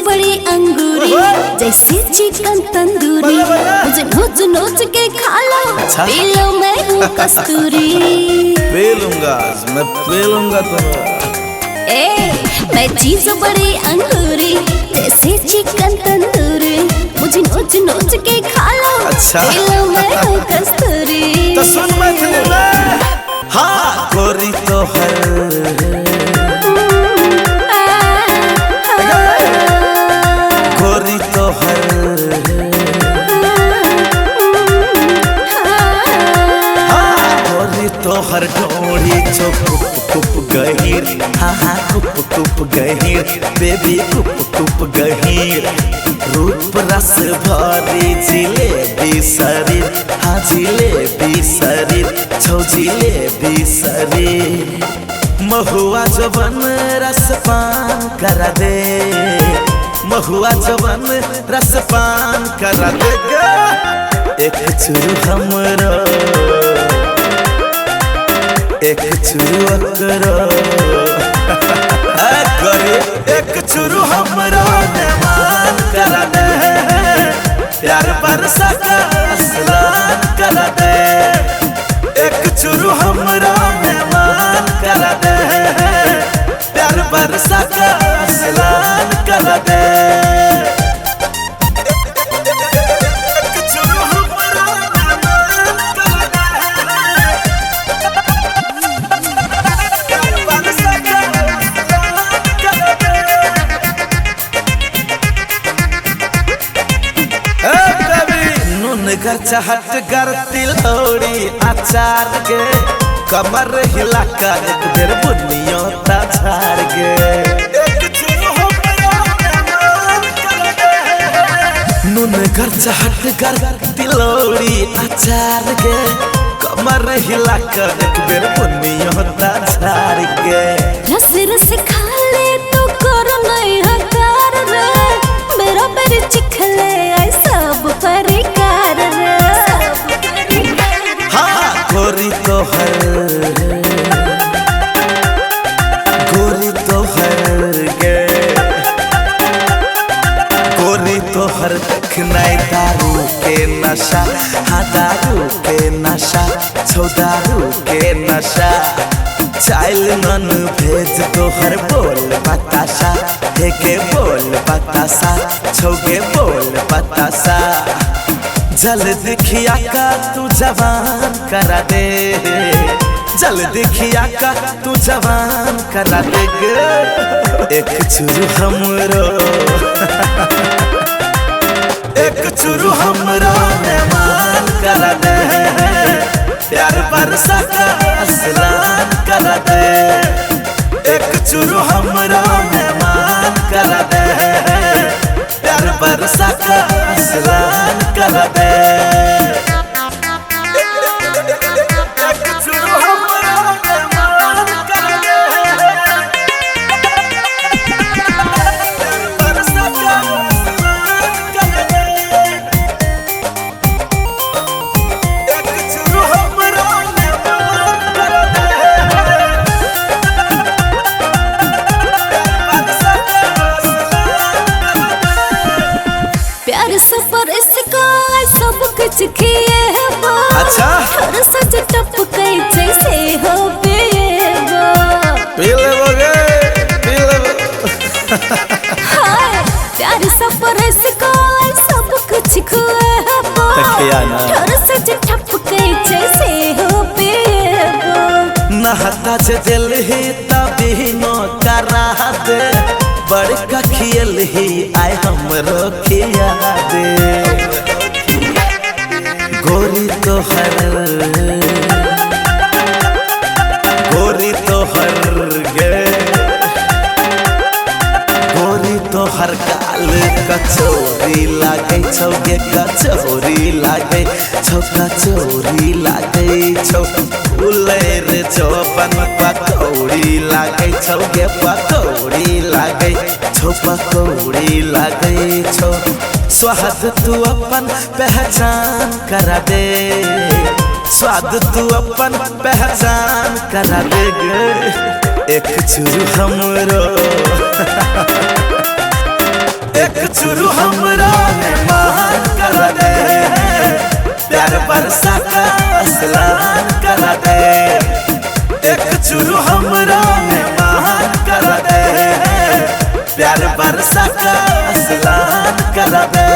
बड़ी अंगूरी जैसे चिकन तंदूरी मुझे नोच नोच के खा लो पी लो मैं हूँ कस्तूरी पी लूंगा मैं पी लूंगा मैं चीज बड़ी अंगूरी जैसे चिकन तंदूरी मुझे नोच नोच के खा लो पी लो मैं हूँ कस्तूरी। तो सुन मैथिली में हाँ गोरी तो हर तोहर डोरी चो कुप गहीर हाँ कुप गहीर बेबी कुप गहीर रूप रस भरी जिलेबी शरीर हाँ जिलेबी शरीर छौ जिलेबी शरीर महुआ जवन रस पान करा दे महुआ जवन रस पान करा दे एक चुरू हमरो एक चुरू करो एक चुरू हमरा मेहमान करा दे प्यार बरसा का स्नान करा दे एक चुरू हमरा मेहमान करा दे प्यार बरसा का स्नान करा दे। घर चाहत कर तिलौड़ी अचार के कमर हिला कर एक बेर बुनियों ताछार के नून घर चाहत कर तिलौड़ी अचार के कमर हिला कर एक बेर बुनियों ताछार के रस रस खा ले तो करो नहीं हकार रे मेरा पेर चिखले आई सब परिकार रे गोरी तो गे गोरी तो हर देखनाई दारू के नशा हाँ दारू के नशा छो दारू के नशा चाइल नन भेज तो हर बोल बतासा के बोल बतासा छोगे बोल बतासा जल दिखिया का तू जवान करा दे जल दिखिया का तू जवान करा दे एक चुरू हमरो एक चुरू हमरो मेहमान करा दे प्यार बरसा का स्नान करा दे एक चुरू हमरो मेहमान करा दे प्यार बरसा का स्नान करा दे। प्यार सफर इसका सब कुछ किए हो अच्छा हर सच टप कई जैसे हो पिएगो पी लेबोगे पी लेबो हाय प्यार सफर इसका सब कुछ किए हो हर सच टप कई जैसे हो पिएगो नहता जे दिल ही तभी नो करा दे बड़का खियल ही आए हमरो खिया दे गोरी तो हर गे गोरी तो हर काल कचौरी लागे छौगे चोरी लागे छौका चोरी लागे छौ फूले रे चौपन पकौड़ी लागे छौ गे पकौड़ी लागे छौ पकौड़ी लागे छौ स्वाद तू अपन पहचान करा दे स्वाद तू अपन पहचान करा दे गे एक चुरू हमरो एक चुरू हमरा मेहमान करा दे प्यार बरसा का असलान करा दे एक चुरू हमरा मेहमान करा दे प्यार बरसा का असलान करा दे